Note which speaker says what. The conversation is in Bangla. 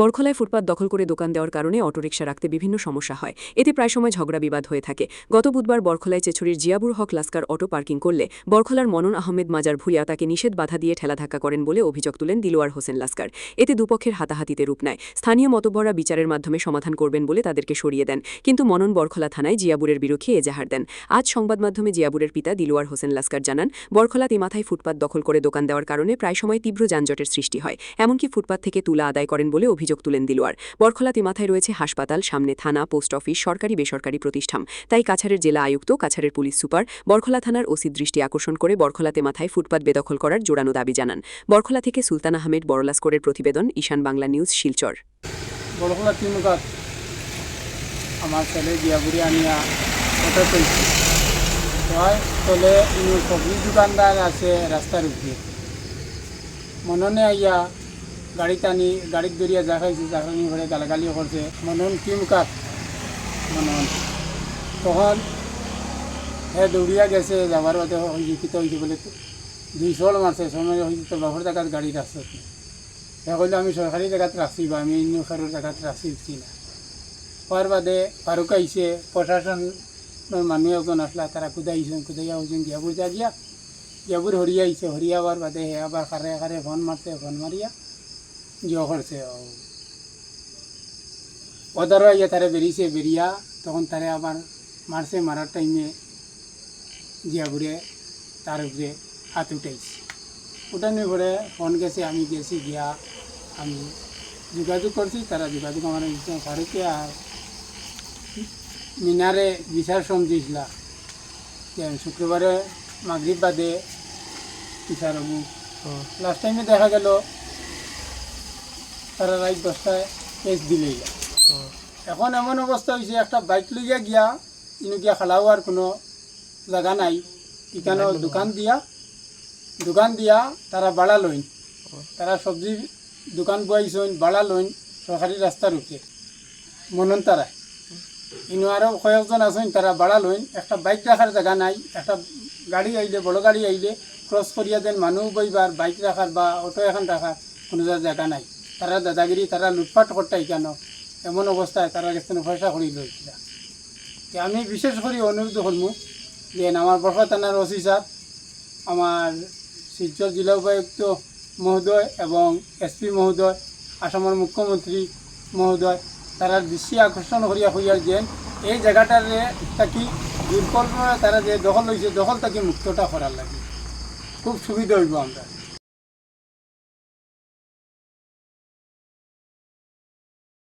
Speaker 1: বরখলায় ফুটপাত দখল করে দোকান দেওয়ার কারণে অটোরিকশা রাখতে বিভিন্ন সমস্যা হয়। এতে প্রায় সময় ঝগড়া বিবাদ হয়ে থাকে। গত বুধবার বরখলায় চেছুরির জিয়াবুর হক লাস্কার অটো পার্কিং করলে বরখলার মনন আহমেদ মাজার ভুঁইয়া তাকে নিষেধ বাধা দিয়ে ঠেলাধাক্কা করেন বলে অভিযোগ তুলেন দিলোয়ার হোসেন লাস্কার। এতে দুপক্ষের হাতাহাতিতে রূপ নেয়। স্থানীয় মতবররা বিচারের মাধ্যমে সমাধান করবেন বলে তাদেরকে সরিয়ে দেন, কিন্তু মনন বরখলা থানায় জিয়াবুরের বিরুদ্ধে এজাহার দেন। আজ সংবাদ মাধ্যমে জিয়াবুরের পিতা দিলোয়ার হোসেন লাস্কার জানান, বরখলা তেমাথায় ফুটপাত দখল করে দোকান দেওয়ার কারণে প্রায় সময় তীব্র যানজটের সৃষ্টি হয়। এমনকি ফুটপাত থেকে তুলা আদায় করেন বলে অভিযোগ তুলেন দিলোয়ার। বরখলা তেমাথায় রয়েছে হাসপাতাল, সামনে থানা, পোস্ট অফিস, সরকারি বেসরকারি প্রতিষ্ঠান। তাই কাছাড়ের জেলা আয়ুক্ত, কাছাড়ের পুলিশ সুপার, বরখলা থানার ওসির দৃষ্টি আকর্ষণ করে বরখলা তেমাথায় ফুটপাত বেদখল করার জোরানো দাবি জানান। বরখলা থেকে সুলতান আহমেদ বড়লাস্করের প্রতিবেদন, ঈশান বাংলা নিউজ, শিলচর।
Speaker 2: বরখলা তিনকাত আমার ছেলে জিয়াবুরি আনিয়া অটো চলছে তলে সবজি দোকানদার আছে রাস্তার উপরে মননে আইয়া গাড়ি টানি গাড়ির দরিয়া দেখাইছে, দেখানি করে গালাগালি করছে মনন তিনকাত মনন। তখন হে দৌড়িয়া গেছে, যাবার বাদে লিখিত হয়েছে বলে 200 মারছে, সময় হয়েছে তো বাবর জায়গার গাড়ি রাখছে। সে কইলে আমি সরকারি জায়গাত রাখছি বা আমি অন্য কারোর জায়গাত রাখছি না। হওয়ার বাদে ফারুক আইসে, প্রশাসন মানুষ একজন আসলা, তারা কুদাইয়া হয়েছেন জিয়াবুর যা গিয়া জিয়াবুর হরিয়া আইসে, হরিয়া হওয়ার বাদে হে আবার কারে কারে ফোন মারছে, ফোন মারিয়া জিও করছে ওদারও আইয়া তারা বেরিয়েছে, বেরিয়া তখন তারা আবার মারছে, মারার টাইমে জিয়াবুরে তার উপরে হাত উঠাইছে। উঠানোর পরে ফোন গেছে, আমি গেছি, গিয়া আমি যোগাযোগ করছি, তারা যোগাযোগ আমার ফারুকে আর মিনারে বিচার সমঝিছিল শুক্রবারে মাগরিব বাদে বিচার হবু। লাস্ট টাইমে দেখা গেল তারা রাত 10টায় কেস দিলেই। এখন এমন অবস্থা হয়েছে, একটা বাইক লইয়া গিয়া ইনু গিয়া খালাওয়ার কোনো জায়গা নাই, এখানে দোকান দিয়া তারা বাড়া লইন, তারা সবজি দোকান বয়াইছেন, বাড়া লইন সরকারি রাস্তার উপরে মনন তারা। ইনু আরও কয়েকজন আছেন, তারা বাড়া লইন, একটা বাইক রাখার জায়গা নাই, একটা গাড়ি আইলে, বড় গাড়ি আইলে ক্রস করিয়া দেন, মানুষ বইবার, বাইক রাখার বা অটো এখন রাখার কোনো জায়গা নাই। তারা দাদাগিরি, তারা লুটপাট করতে কেন এমন অবস্থায় তারা গেছে পয়সা করি লইছিল। আমি বিশেষ করে অনুরোধ করবো যে আমার বরখলা থানার ওসি স্যার, আমার শিলচর জেলা উপায়ুক্ত মহোদয় এবং এসপি মহোদয়, আসামের মুখ্যমন্ত্রী মহোদয়, তারা দৃষ্টি আকর্ষণ করিয়া হইয়ার যে এই জায়গাটার থাকি দুর্কল্পনা তারা যে দখল হয়েছে, দখল থাকি মুক্তটা করার লাগে খুব সুবিধা হইব আমরা।